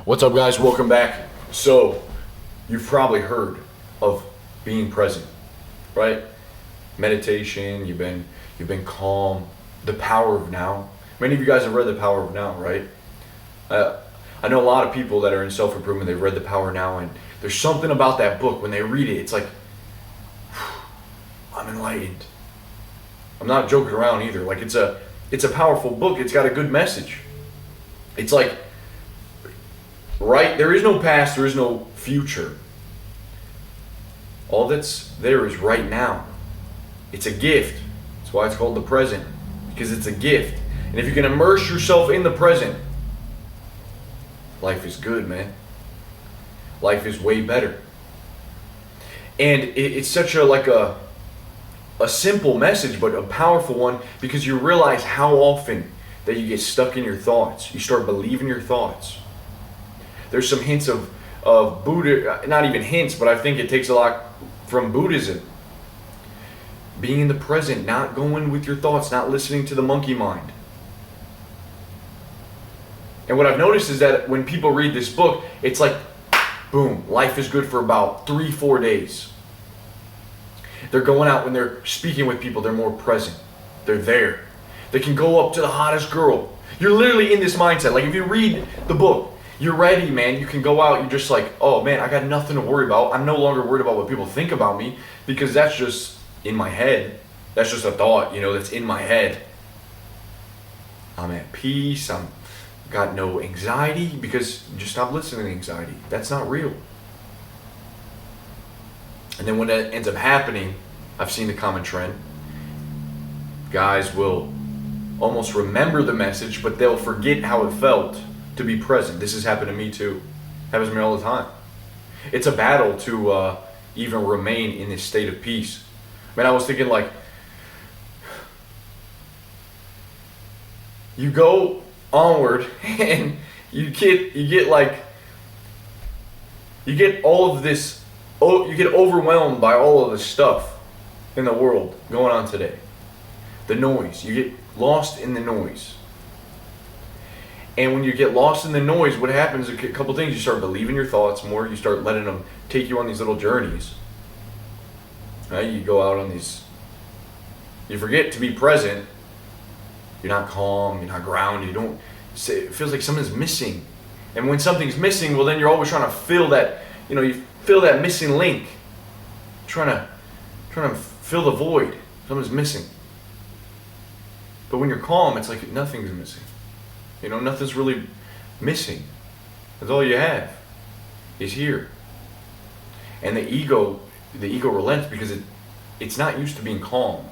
What's up, guys? Welcome back. So, you've probably heard of being present, right? Meditation, you've been calm, the power of now. Many of you guys have read The Power of Now, right? I know a lot of people that are in self-improvement, they've read The Power of Now, and there's something about that book when they read it, it's like, I'm enlightened. I'm not joking around either. Like, it's a powerful book. It's got a good message. It's like, right, there is no past, there is no future. All that's there is right now. It's a gift. That's why it's called the present, because it's a gift. And if you can immerse yourself in the present, life is good, man. Life is way better. And it's such a simple message, but a powerful one, because you realize how often that you get stuck in your thoughts. You start believing your thoughts. There's some hints of Buddha, not even hints, but I think it takes a lot from Buddhism. Being in the present, not going with your thoughts, not listening to the monkey mind. And what I've noticed is that when people read this book, it's like, boom, life is good for about 3-4 days. They're going out when they're speaking with people, they're more present. They're there. They can go up to the hottest girl. You're literally in this mindset. Like, if you read the book, you're ready, man. You can go out, you're just like, oh man, I got nothing to worry about. I'm no longer worried about what people think about me, because that's just in my head. That's just a thought, that's in my head. I'm at peace. I'm got no anxiety, because you just stop listening to anxiety. That's not real. And then when that ends up happening, I've seen the common trend. Guys will almost remember the message, but they'll forget how it felt to be present. This has happened to me too. Happens to me all the time. It's a battle to even remain in this state of peace. Man, I was thinking, like, you go onward and you get all of this. Oh, you get overwhelmed by all of the stuff in the world going on today. The noise. You get lost in the noise. And when you get lost in the noise, what happens, a couple things, you start believing your thoughts more, you start letting them take you on these little journeys. Right? You go out on these, you forget to be present, you're not calm, you're not grounded, it feels like something's missing. And when something's missing, well, then you're always trying to fill that, you fill that missing link. Trying to fill the void. Something's missing. But when you're calm, it's like nothing's missing. Nothing's really missing. That's all you have is here. And the ego relents because it's not used to being calm.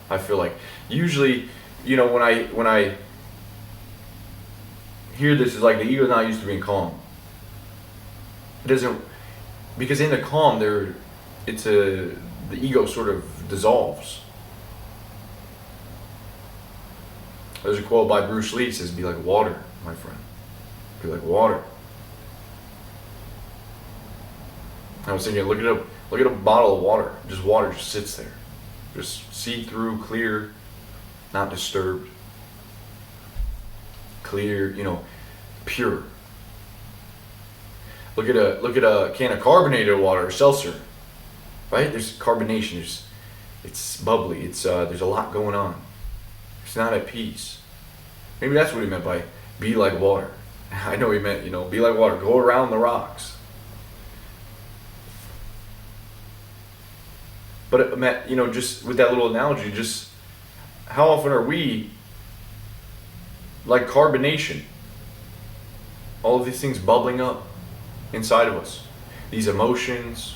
I feel like usually, when I hear this, is like the ego's not used to being calm. It doesn't, because in the calm the ego sort of dissolves. There's a quote by Bruce Lee. It says, "Be like water, my friend. Be like water." I was thinking, look at a bottle of water. Just water just sits there, just see-through, clear, not disturbed, clear, pure. Look at a can of carbonated water, seltzer, right? There's carbonation. It's bubbly. There's a lot going on. It's not at peace. Maybe that's what he meant by be like water. I know he meant, be like water. Go around the rocks. But just with that little analogy, just how often are we like carbonation? All of these things bubbling up inside of us. These emotions.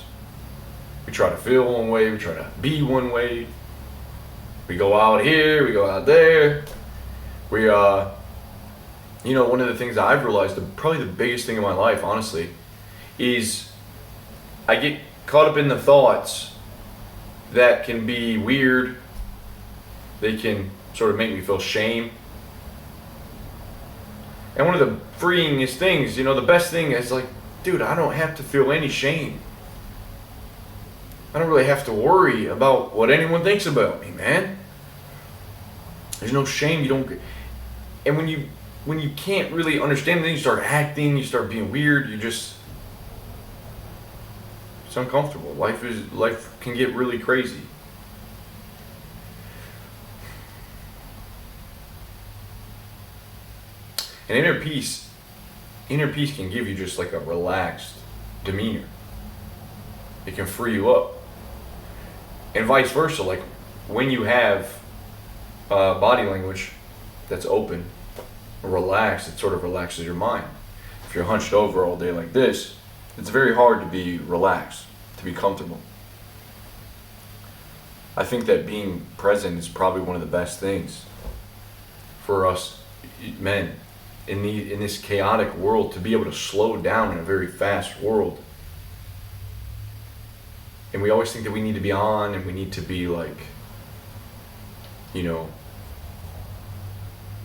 We try to feel one way. We try to be one way. We go out here, we go out there. We, one of the things that I've realized, probably the biggest thing in my life, honestly, is I get caught up in the thoughts that can be weird. They can sort of make me feel shame. And one of the freeingest things, the best thing is like, dude, I don't have to feel any shame. I don't really have to worry about what anyone thinks about me, man. There's no shame. And when you when you can't really understand things, you start acting, you start being weird, it's uncomfortable. Life can get really crazy. And inner peace can give you just like a relaxed demeanor. It can free you up. And vice versa, like when you have body language that's open, relaxed, it sort of relaxes your mind. If you're hunched over all day like this, it's very hard to be relaxed, to be comfortable. I think that being present is probably one of the best things for us men in this chaotic world, to be able to slow down in a very fast world. And we always think that we need to be on and we need to be like,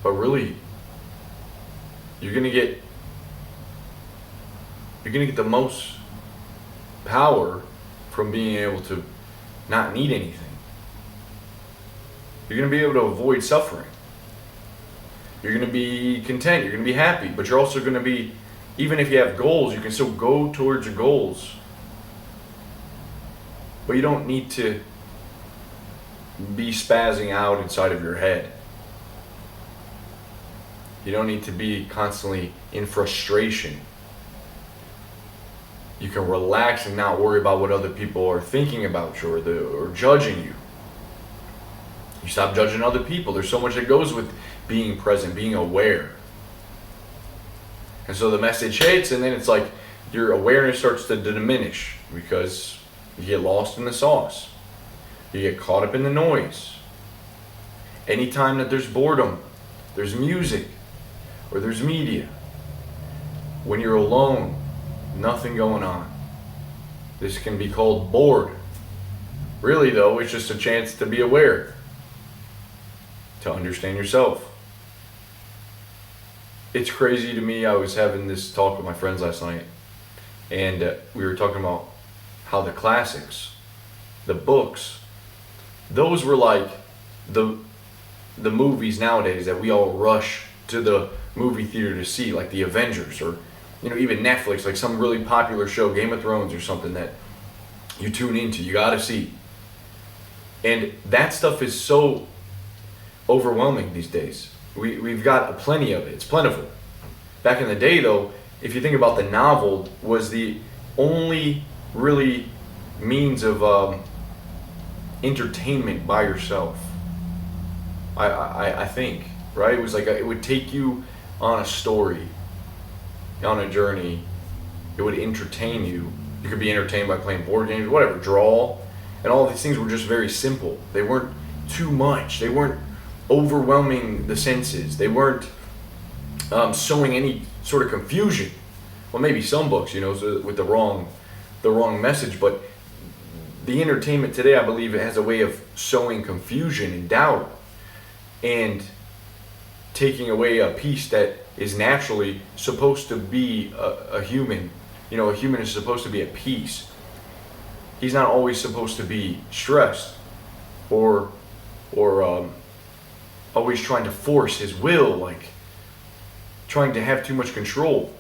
but really, you're gonna get the most power from being able to not need anything. You're gonna be able to avoid suffering. You're gonna be content, you're gonna be happy, but you're also gonna be, even if you have goals, you can still go towards your goals. But you don't need to be spazzing out inside of your head. You don't need to be constantly in frustration. You can relax and not worry about what other people are thinking about you or judging you. You stop judging other people. There's so much that goes with being present, being aware. And so the message hits, and then it's like your awareness starts to diminish because you get lost in the sauce. You get caught up in the noise. Anytime that there's boredom, there's music, or there's media, when you're alone, nothing going on, this can be called bored. Really though, it's just a chance to be aware, to understand yourself. It's crazy to me. I was having this talk with my friends last night, and we were talking about how the classics, the books, those were like the movies nowadays that we all rush to the movie theater to see, like the Avengers, or even Netflix, like some really popular show, Game of Thrones or something that you tune into, you gotta see. And that stuff is so overwhelming these days. We've got plenty of it. It's plentiful. Back in the day though, if you think about, the novel was the only really means of entertainment by yourself. I think, right? It was like it would take you on a story, on a journey. It would entertain you. You could be entertained by playing board games, whatever, draw, and all of these things were just very simple. They weren't too much. They weren't overwhelming the senses. They weren't sowing any sort of confusion. Well, maybe some books, with the wrong message, but the entertainment today, I believe, it has a way of sowing confusion and doubt, and taking away a piece that is naturally supposed to be a human. A human is supposed to be at peace. He's not always supposed to be stressed or always trying to force his will, like trying to have too much control.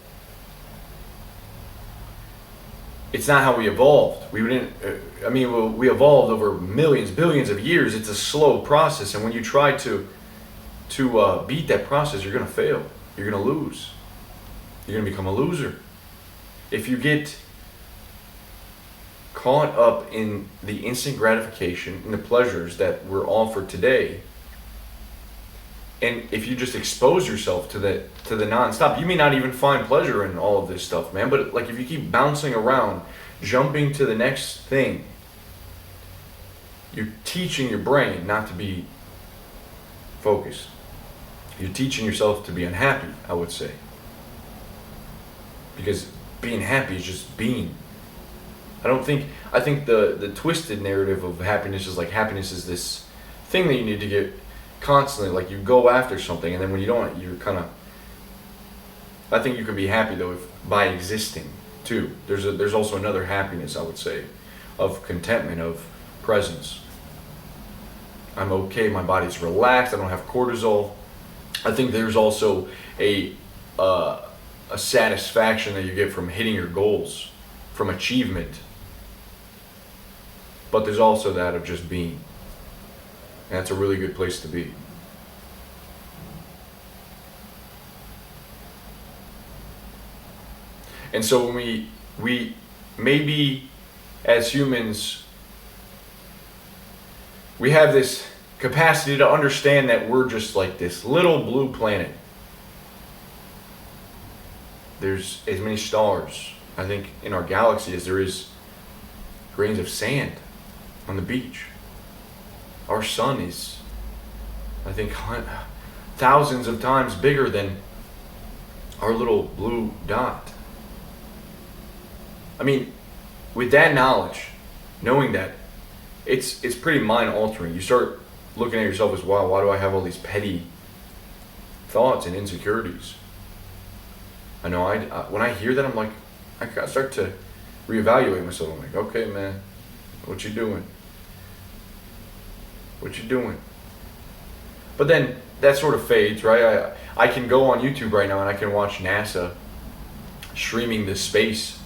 It's not how we evolved. We evolved over millions, billions of years. It's a slow process, and when you try to beat that process, you're going to fail. You're going to lose. You're going to become a loser. If you get caught up in the instant gratification and the pleasures that we're offered today, and if you just expose yourself to the nonstop, you may not even find pleasure in all of this stuff, man. But like, if you keep bouncing around, jumping to the next thing, you're teaching your brain not to be focused. You're teaching yourself to be unhappy, I would say. Because being happy is just being. I think the twisted narrative of happiness is like, happiness is this thing that you need to get constantly, like you go after something, and then when you don't, you're kind of, I think you can be happy though by existing too. There's also another happiness, I would say, of contentment, of presence. I'm okay, my body's relaxed, I don't have cortisol. I think there's also a uh, a satisfaction that you get from hitting your goals, from achievement. But there's also that of just being. And that's a really good place to be. And so when we maybe as humans, we have this capacity to understand that we're just like this little blue planet. There's as many stars, I think, in our galaxy as there is grains of sand on the beach. Our sun is, I think, thousands of times bigger than our little blue dot. I mean, with that knowledge, knowing that, it's pretty mind altering. You start looking at yourself as, wow, why do I have all these petty thoughts and insecurities? I know when I hear that, I'm like, I start to reevaluate myself. I'm like, okay, man, what you doing? What you doing? But then that sort of fades, right? I can go on YouTube right now and I can watch NASA streaming this space,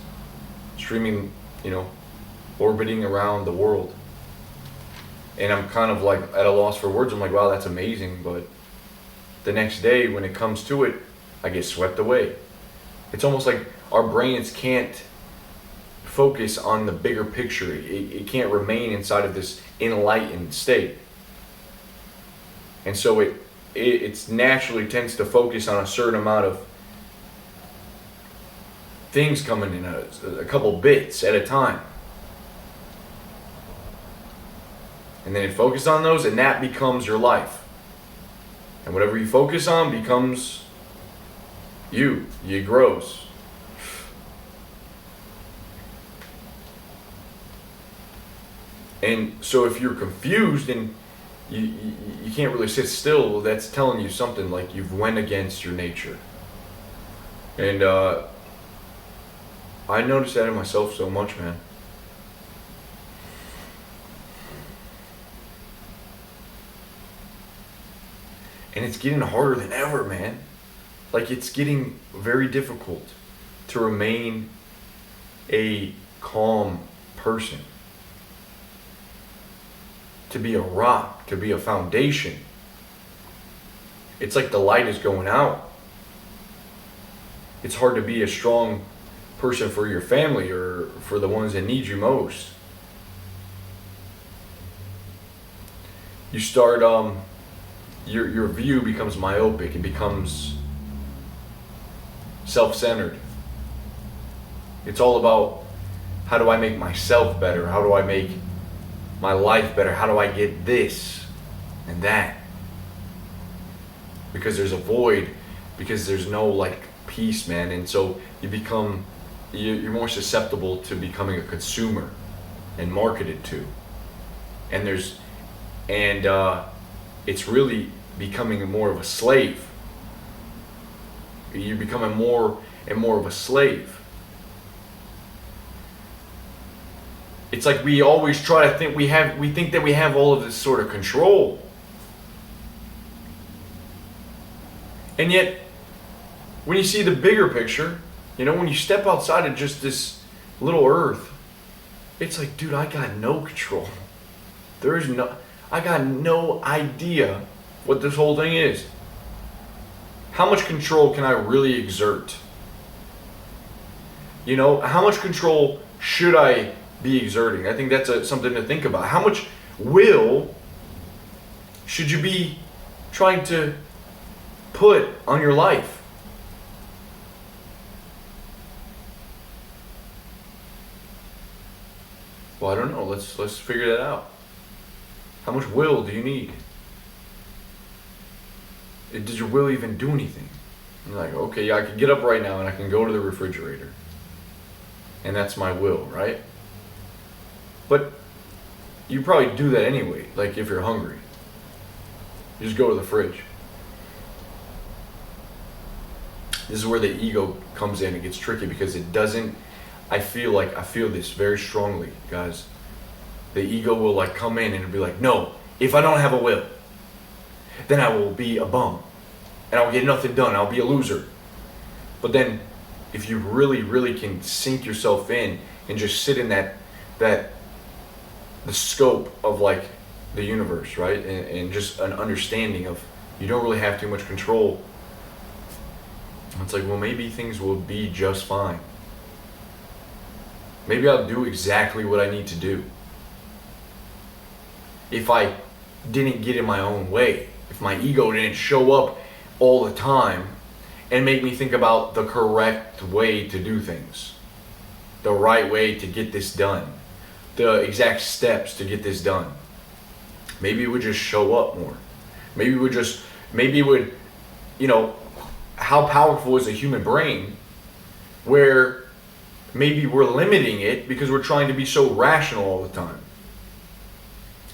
streaming, orbiting around the world. And I'm kind of like at a loss for words. I'm like, wow, that's amazing. But the next day when it comes to it, I get swept away. It's almost like our brains can't focus on the bigger picture. It can't remain inside of this enlightened state. And so it naturally tends to focus on a certain amount of things coming in a couple bits at a time. And then it focuses on those, and that becomes your life. And whatever you focus on becomes you. It grows. And so if you're confused and you can't really sit still, that's telling you something like you've went against your nature. And I noticed that in myself so much, man. And it's getting harder than ever, man. Like, it's getting very difficult to remain a calm person. To be a rock, to be a foundation. It's like the light is going out. It's hard to be a strong person for your family or for the ones that need you most. You start, your view becomes myopic. It becomes self-centered. It's all about, how do I make myself better? How do I make my life better? How do I get this and that? Because there's a void, because there's no peace, man. And so you're more susceptible to becoming a consumer and marketed to. And it's really becoming more of a slave. You're becoming more and more of a slave. It's like we always try to think we think that we have all of this sort of control. And yet, when you see the bigger picture, when you step outside of just this little earth, it's like, dude, I got no control. I got no idea what this whole thing is. How much control can I really exert? How much control should I be exerting? I think that's something to think about. How much will should you be trying to put on your life? Well, I don't know. Let's figure that out. How much will do you need? Does your will even do anything? You're like, okay, yeah, I can get up right now and I can go to the refrigerator. And that's my will, right? But you probably do that anyway, like if you're hungry. You just go to the fridge. This is where the ego comes in. It gets tricky because it doesn't, I feel this very strongly, guys. The ego will come in and be like, no, if I don't have a will, then I will be a bum. and I'll get nothing done. I'll be a loser. But then, if you really, really can sink yourself in and just sit in the scope of like the universe, right? And just an understanding of you don't really have too much control. It's like, well, maybe things will be just fine. Maybe I'll do exactly what I need to do. If I didn't get in my own way, if my ego didn't show up all the time and make me think about the correct way to do things, the right way to get this done, the exact steps to get this done. Maybe it would just show up more. Maybe it would, how powerful is a human brain where maybe we're limiting it because we're trying to be so rational all the time.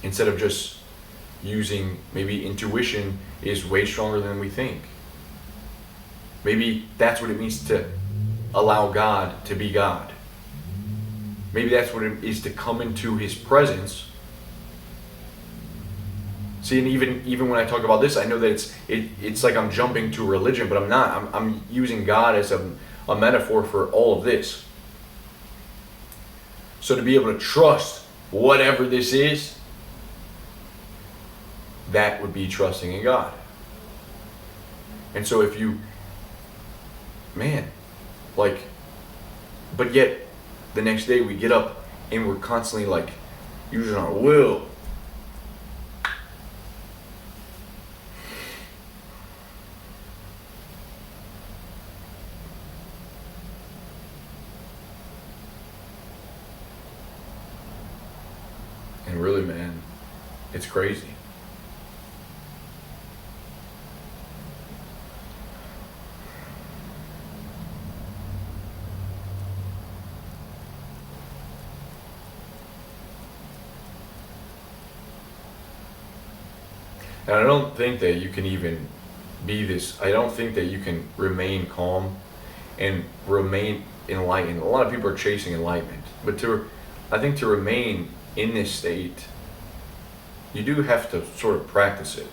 Instead of just using, maybe intuition is way stronger than we think. Maybe that's what it means to allow God to be God. Maybe that's what it is to come into His presence. See, and even when I talk about this, I know that it's like I'm jumping to religion, but I'm not. I'm using God as a metaphor for all of this. So to be able to trust whatever this is, that would be trusting in God. And so if you, but yet the next day we get up and we're constantly like using our will. And really, man, it's crazy. And I don't think that you can even be this, I don't think that you can remain calm and remain enlightened. A lot of people are chasing enlightenment, but I think to remain in this state, you do have to sort of practice it.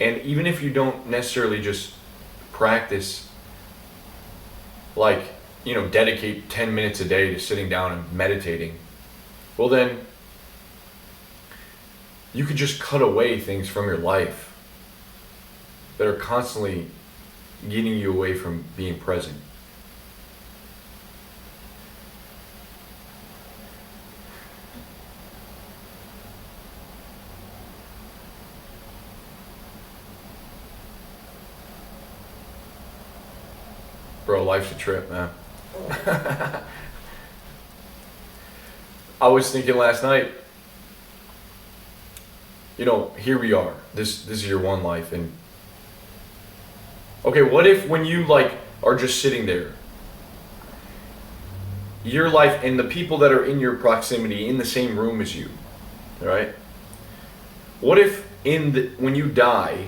And even if you don't necessarily just practice, dedicate 10 minutes a day to sitting down and meditating, well then, you could just cut away things from your life that are constantly getting you away from being present. Bro, life's a trip, man. I was thinking last night, here we are. This is your one life, and okay, what if when you are just sitting there, your life and the people that are in your proximity in the same room as you, all right? What if when you die,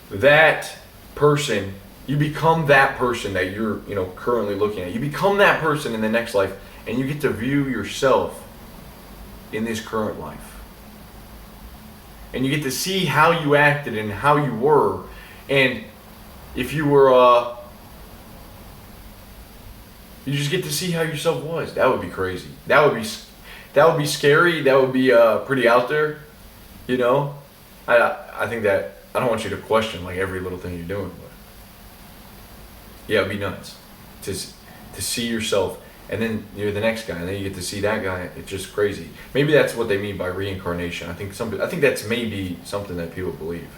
that person, you become that person that you're currently looking at. You become that person in the next life, and you get to view yourself in this current life. And you get to see how you acted and how you were. And if you were, you just get to see how yourself was. That would be crazy. That would be scary. That would be pretty out there. I think that, I don't want you to question every little thing you're doing. But yeah, it'd be nuts to see yourself. And then you're the next guy, and then you get to see that guy. It's just crazy. Maybe that's what they mean by reincarnation. I think that's maybe something that people believe.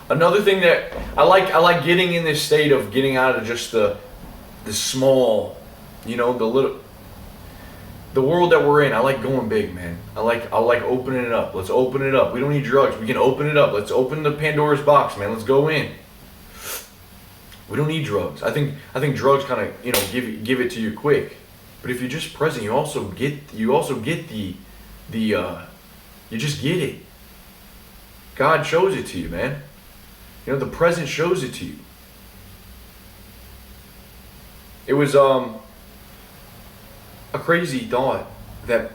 Another thing that I like getting in this state of getting out of just the small, the world that we're in. I like going big, man. I like opening it up. Let's open it up. We don't need drugs. We can open it up. Let's open the Pandora's box, man. Let's go in. We don't need drugs. I think drugs kind of give it to you quick, but if you're just present, you also get the you just get it. God shows it to you, man. The present shows it to you. It was a crazy thought that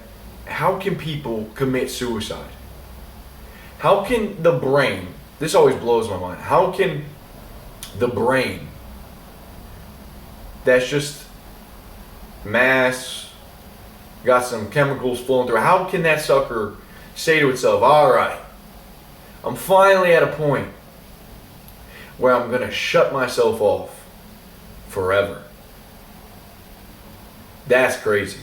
how can people commit suicide? How can the brain, this always blows my mind, how can the brain, that's just mass, got some chemicals flowing through, how can that sucker say to itself, all right, I'm finally at a point where I'm going to shut myself off forever? That's crazy.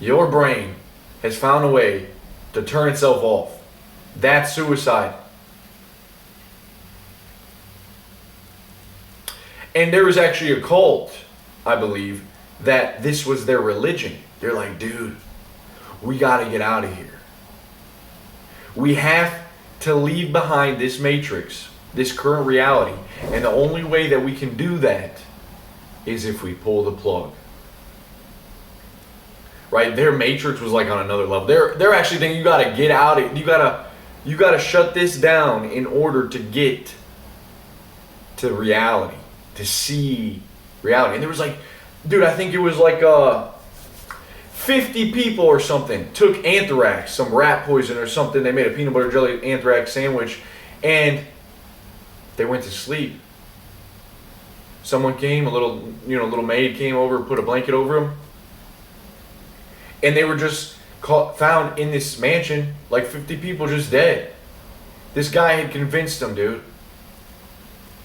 Your brain has found a way to turn itself off. That's suicide. And there was actually a cult, I believe, that this was their religion. They're like, dude, we got to get out of here. We have to leave behind this matrix, this current reality. And the only way that we can do that is if we pull the plug. Right? Their matrix was like on another level. They're actually thinking you gotta get out of it. You gotta shut this down in order to get to reality, to see reality. And there was like, dude, I think it was like 50 people or something took anthrax, some rat poison or something. They made a peanut butter jelly anthrax sandwich, and they went to sleep. Someone came, a little maid came over, put a blanket over them. And they were just found in this mansion, like 50 people just dead. This guy had convinced them, dude,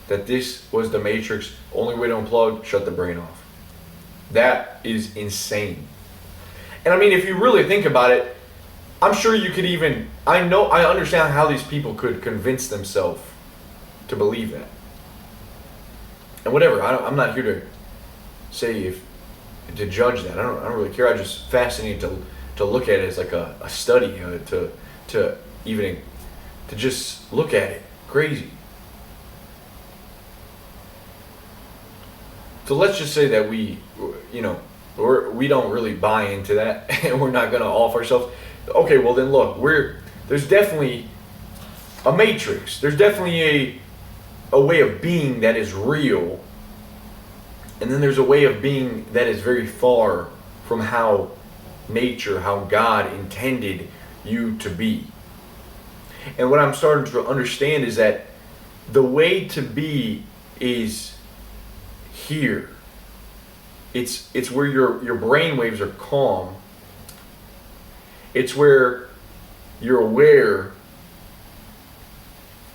that this was the matrix. Only way to unplug, shut the brain off. That is insane. And I mean, if you really think about it, I'm sure you could even, I understand how these people could convince themselves to believe that. And whatever, I'm not here to say to judge that. I don't really care. I'm just fascinated to look at it as like a study, to just look at it. Crazy. So let's just say that we don't really buy into that, and we're not going to off ourselves. Okay, well then look, there's definitely a matrix. There's definitely a way of being that is real. And then there's a way of being that is very far from how nature, how God intended you to be. And what I'm starting to understand is that the way to be is here. It's where your brain waves are calm. It's where you're aware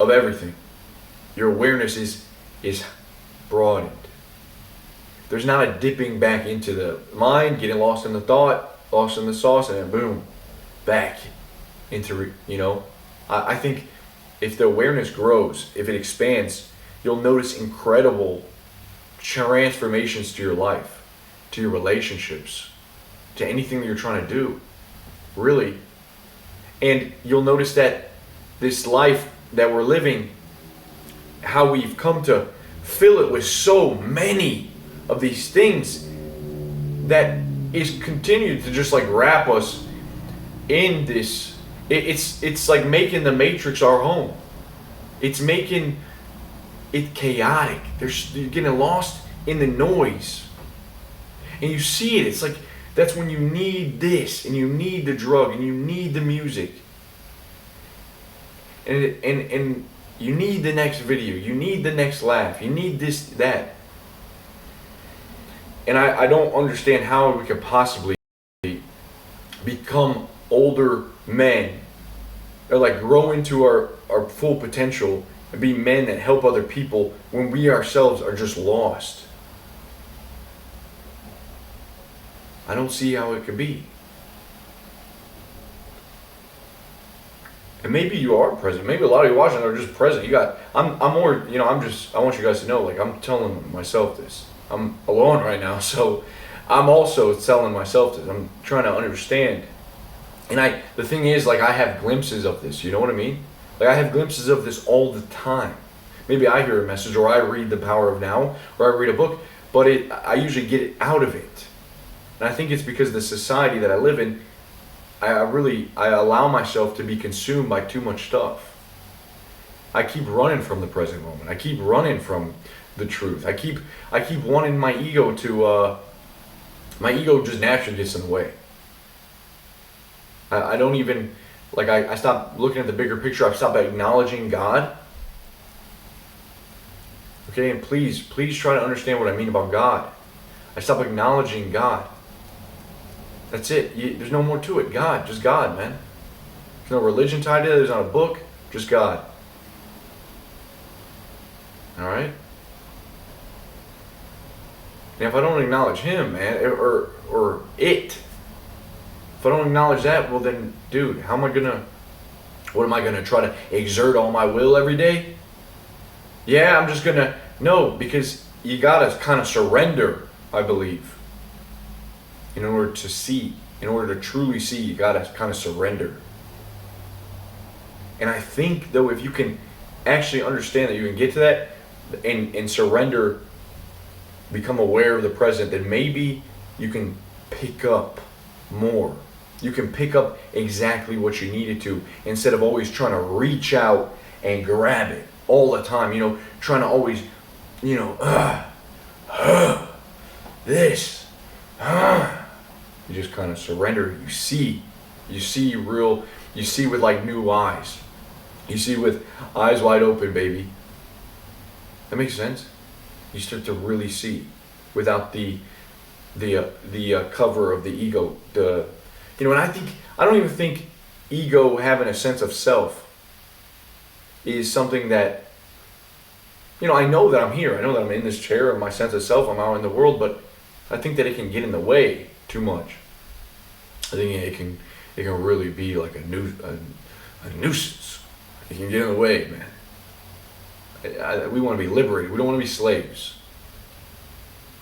of everything. Your awareness is broadened. There's not a dipping back into the mind, getting lost in the thought, lost in the sauce, and then boom, back into, I think if the awareness grows, if it expands, you'll notice incredible transformations to your life, to your relationships, to anything that you're trying to do, really. And you'll notice that this life that we're living, how we've come to fill it with so many of these things that is continued to just like wrap us in this. It's like making the matrix our home. It's making it chaotic. You're getting lost in the noise, and you see it. It's like that's when you need this, and you need the drug, and you need the music, and you need the next video, you need the next laugh, you need this, that. And I don't understand how we could possibly become older men, or like grow into our full potential and be men that help other people when we ourselves are just lost. I don't see how it could be. And maybe you are present. Maybe a lot of you watching are just present. I'm more, I want you guys to know, like, I'm telling myself this. I'm alone right now, so I'm also telling myself this. I'm trying to understand. And the thing is, like, I have glimpses of this, you know what I mean? Like, I have glimpses of this all the time. Maybe I hear a message, or I read The Power of Now, or I read a book, but I usually get it out of it. And I think it's because the society that I live in, I allow myself to be consumed by too much stuff. I keep running from the present moment. I keep running from the truth. I keep wanting my ego to, my ego just naturally gets in the way. I don't even, like, I stopped looking at the bigger picture. I stopped acknowledging God. Okay, and please try to understand what I mean about God. I stopped acknowledging God. That's it. There's no more to it. God, just God, man. There's no religion tied to it. There's not a book. Just God. All right? And if I don't acknowledge Him, man, or it, if I don't acknowledge that, well then, dude, what am I gonna try to exert all my will every day? Yeah, I'm just gonna, no, because you gotta kind of surrender, I believe. In order to truly see, you gotta kind of surrender. And I think, though, if you can actually understand that you can get to that and surrender, become aware of the present, then maybe you can pick up more. You can pick up exactly what you needed to, instead of always trying to reach out and grab it all the time, trying to always, this, you just kind of surrender. You see with like new eyes. You see with eyes wide open, baby. That makes sense? You start to really see without the cover of the ego. And I don't even think ego, having a sense of self, is something that, I know that I'm here. I know that I'm in this chair, and my sense of self, I'm out in the world, but I think that it can get in the way too much. I think it can really be like a nuisance. It can get in the way, man. We want to be liberated. We don't want to be slaves.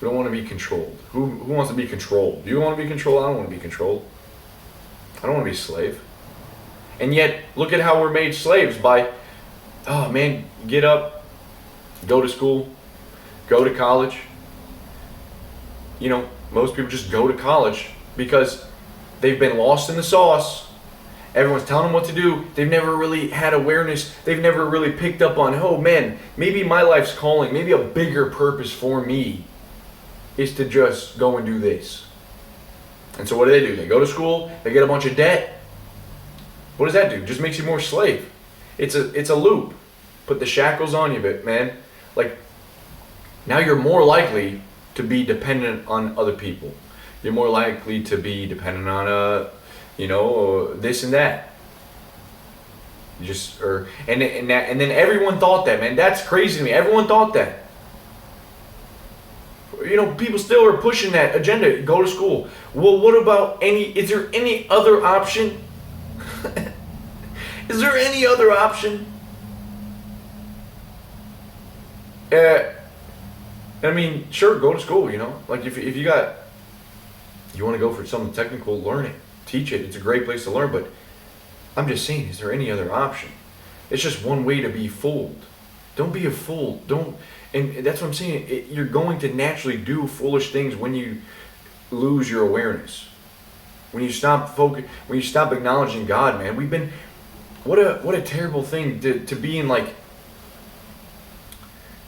We don't want to be controlled. Who wants to be controlled? Do you want to be controlled? I don't want to be controlled. I don't want to be a slave. And yet, look at how we're made slaves by, oh man, get up, go to school, go to college. Most people just go to college because they've been lost in the sauce. Everyone's telling them what to do. They've never really had awareness. They've never really picked up on, oh man, maybe my life's calling, maybe a bigger purpose for me is to just go and do this. And so what do? They go to school, they get a bunch of debt. What does that do? It just makes you more slave. It's a loop. Put the shackles on you, man. Like, now you're more likely to be dependent on other people. You're more likely to be dependent on this and that. And then everyone thought that, man. That's crazy to me. Everyone thought that. People still are pushing that agenda. Go to school. Well, what about is there any other option? Is there any other option? Sure, go to school, Like if you want to go for some technical learning, teach it. It's a great place to learn, but I'm just saying, is there any other option? It's just one way to be fooled. Don't be a fool. And that's what I'm saying. You're going to naturally do foolish things when you lose your awareness. When you stop acknowledging God, man. What a terrible thing to be in, like,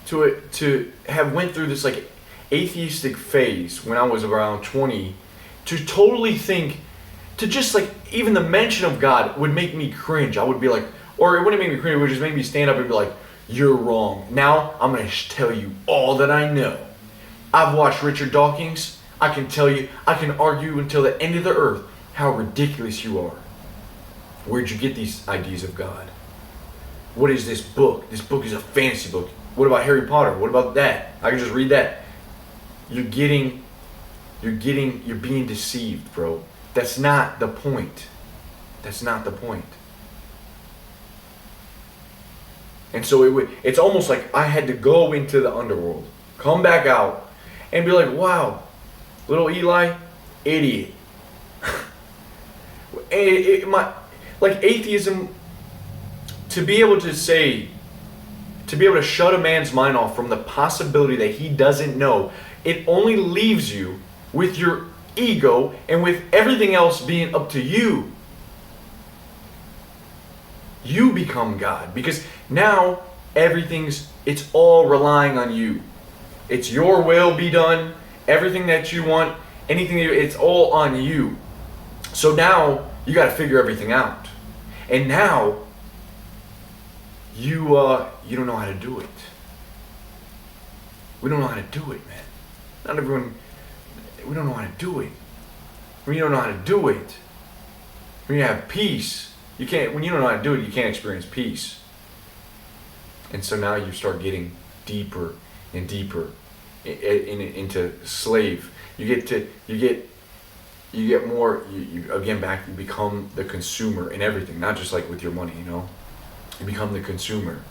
to have went through this like atheistic phase when I was around 20, to totally think, to just like, even the mention of God would make me cringe. I would be like, or it wouldn't make me cringe, it would just make me stand up and be like, you're wrong. Now I'm going to tell you all that I know. I've watched Richard Dawkins. I can tell you, I can argue until the end of the earth how ridiculous you are. Where'd you get these ideas of God? What is this book? This book is a fantasy book. What about Harry Potter? What about that? I can just read that. You're being deceived, bro. That's not the point. That's not the point. And so it's almost like I had to go into the underworld, come back out, and be like, wow, little Eli, idiot. Like atheism, to be able to shut a man's mind off from the possibility that he doesn't know, it only leaves you with your ego and with everything else being up to you. You become God, because now it's all relying on you. It's your will be done, everything that you want, it's all on you. So now You got to figure everything out. And now, you don't know how to do it. We don't know how to do it, man. Not everyone, we don't know how to do it. When you don't know how to do it, when you have peace, when you don't know how to do it, you can't experience peace. And so now you start getting deeper and deeper into slave. You get more, you again back, you become the consumer in everything, not just like with your money, you know. You become the consumer.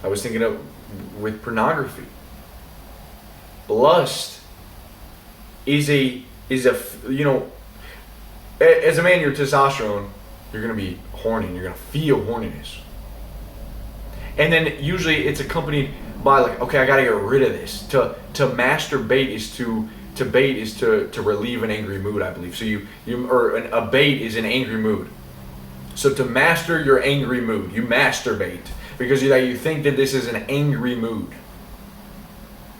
I was thinking of with pornography. Lust is a you know, as a man, your testosterone, you're gonna be horny. You're gonna feel horniness, and then usually it's accompanied by like, okay, I gotta get rid of this. To masturbate is to bait is to relieve an angry mood, I believe. So a bait is an angry mood. So to master your angry mood, you masturbate because you think that this is an angry mood,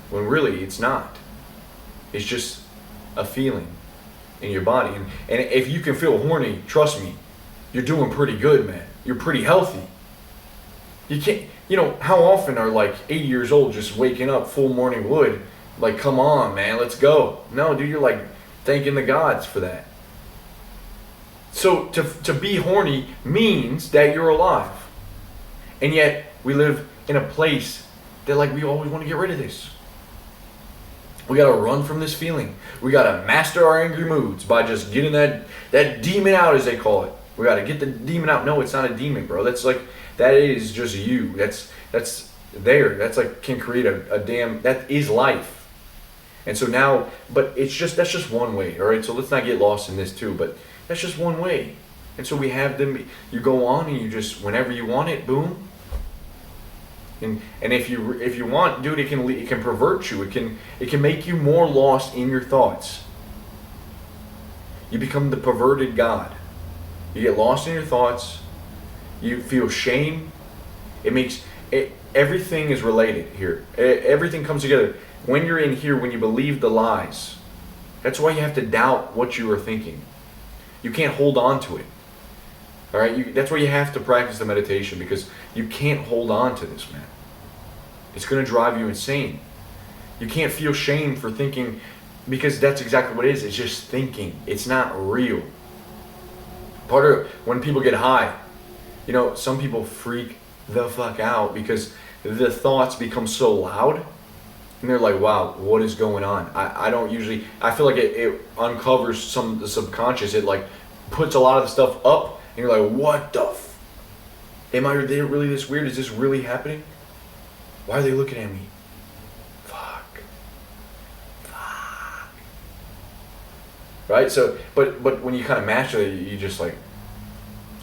when really it's not. It's just a feeling in your body. And if you can feel horny, trust me, you're doing pretty good, man. You're pretty healthy. You can't, how often are like 80 years old just waking up full morning wood, like, come on, man, let's go. No, dude, you're like thanking the gods for that. So to be horny means that you're alive. And yet we live in a place that like we always want to get rid of this. We gotta run from this feeling. We gotta master our angry moods by just getting that demon out, as they call it. We gotta get the demon out. No, it's not a demon, bro. That is just you. That's there. That's like can create a damn, that is life. And so now, but that's just one way, all right? So let's not get lost in this too, but that's just one way. And so we have them, you go on and you just, whenever you want it, boom. And if you want, dude, it can pervert you. It can make you more lost in your thoughts. You become the perverted God. You get lost in your thoughts. You feel shame. Everything is related here. Everything comes together. When you're in here, when you believe the lies, that's why you have to doubt what you are thinking. You can't hold on to it. All right, that's why you have to practice the meditation, because you can't hold on to this, man. It's going to drive you insane. You can't feel shame for thinking, because that's exactly what it is. It's just thinking. It's not real. Part of when people get high, some people freak the fuck out because the thoughts become so loud, and they're like, wow, what is going on? I feel like it uncovers some of the subconscious. It like puts a lot of the stuff up. And you're like, what the are they really this weird? Is this really happening? Why are they looking at me? Fuck. Right? So, but when you kind of master it, you just like,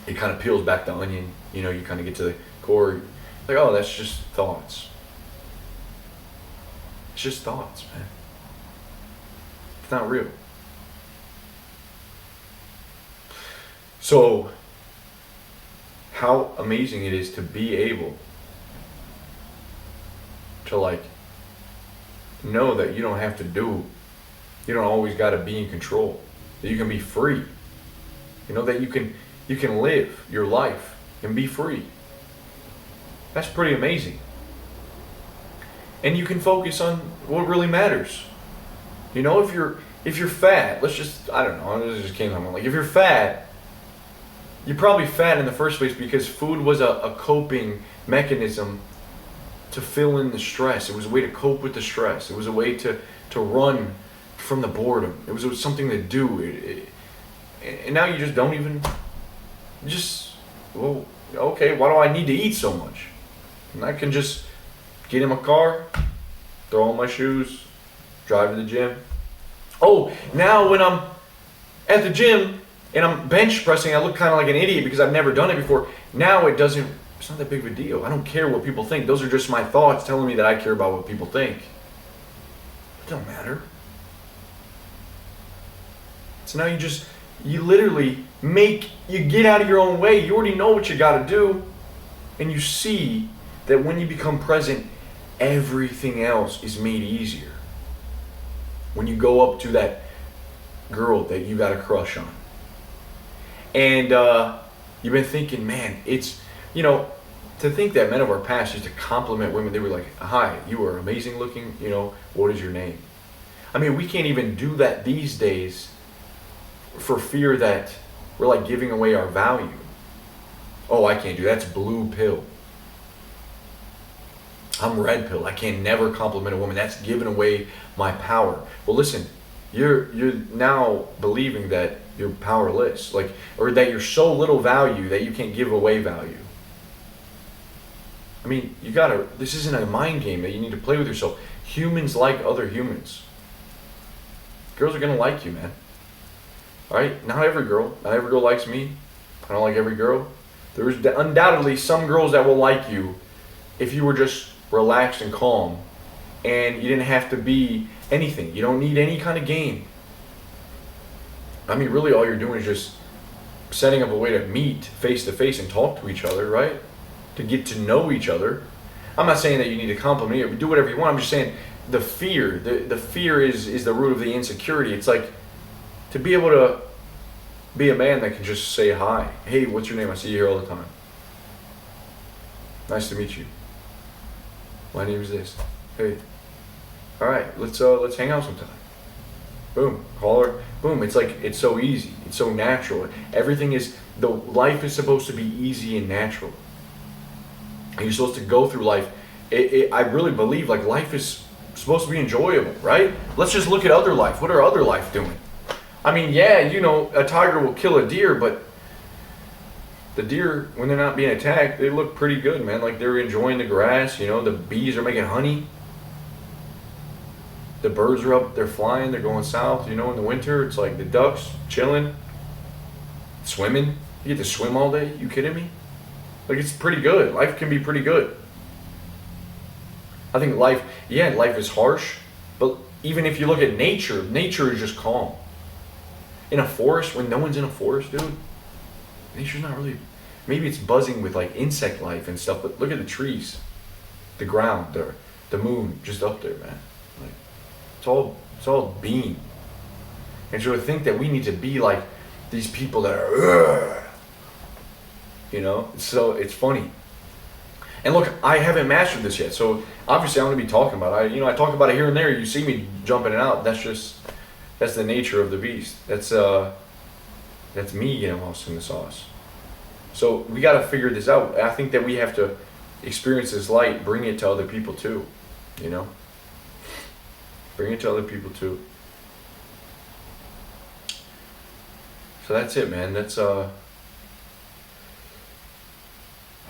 it kind of peels back the onion. You kind of get to the core. Like, oh, that's just thoughts. It's just thoughts, man. It's not real. So, how amazing it is to be able to like know that you don't have to you don't always got to be in control, that you can be free, that you can live your life and be free. That's pretty amazing. And you can focus on what really matters. If you're fat, let's just, I don't know, this just came to my mind. Like, if you're fat, you're probably fat in the first place because food was a coping mechanism to fill in the stress. It was a way to cope with the stress. It was a way to run from the boredom. It was something to do. And now you just don't even, well, okay, why do I need to eat so much? And I can just get in my car, throw on my shoes, drive to the gym. Oh, now when I'm at the gym, and I'm bench pressing, I look kind of like an idiot because I've never done it before. Now it's not that big of a deal. I don't care what people think. Those are just my thoughts telling me that I care about what people think. It don't matter. So now you literally you get out of your own way. You already know what you got to do. And you see that when you become present, everything else is made easier. When you go up to that girl that you got a crush on, and you've been thinking, man, it's, to think that men of our past used to compliment women. They were like, hi, you are amazing looking, what is your name? I mean, we can't even do that these days for fear that we're like giving away our value. Oh, I can't do that. That's blue pill. I'm red pill. I can never compliment a woman. That's giving away my power. Well, listen, you're now believing that you're powerless, or that you're so little value that you can't give away value. I mean, this isn't a mind game that you need to play with yourself. Humans like other humans. Girls are gonna like you, man. Alright? Not every girl likes me. I don't like every girl. There's undoubtedly some girls that will like you if you were just relaxed and calm and you didn't have to be anything. You don't need any kind of game. I mean, really all you're doing is just setting up a way to meet face to face and talk to each other, right? To get to know each other. I'm not saying that you need to compliment it. Do whatever you want. I'm just saying the fear is the root of the insecurity. It's like to be able to be a man that can just say hi. Hey, what's your name? I see you here all the time. Nice to meet you. My name is this. Hey. All right, let's hang out sometime. Boom, call her. Boom. It's like it's so easy. It's so natural. Life is supposed to be easy and natural. And you're supposed to go through life. I really believe like life is supposed to be enjoyable, right? Let's just look at other life. What are other life doing? I mean, yeah, a tiger will kill a deer, but the deer, when they're not being attacked, they look pretty good, man. Like they're enjoying the grass, the bees are making honey. The birds are up, they're flying, they're going south, in the winter. It's like the ducks chilling, swimming. You get to swim all day? You kidding me? Like it's pretty good. Life can be pretty good. I think life is harsh, but even if you look at nature is just calm. In a forest, when no one's in a forest, dude, nature's not really, maybe it's buzzing with like insect life and stuff, but look at the trees, the ground, the moon just up there, man. Like it's all being. And so to think that we need to be like these people that are, so it's funny. And look, I haven't mastered this yet, so obviously I'm going to be talking about it. I talk about it here and there. You see me jumping it out. That's the nature of the beast. That's me getting lost in the sauce. So we got to figure this out. I think that we have to experience this light, bring it to other people too. Bring it to other people too. So that's it, man. I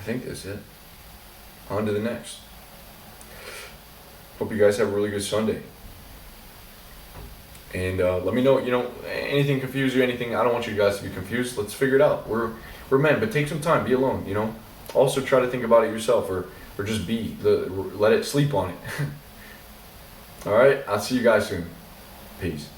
think that's it. On to the next. Hope you guys have a really good Sunday. And let me know, anything confuse you, anything. I don't want you guys to be confused. Let's figure it out. We're men, but take some time. Be alone, Also try to think about it yourself or just be. Let it sleep on it. All right? I'll see you guys soon. Peace.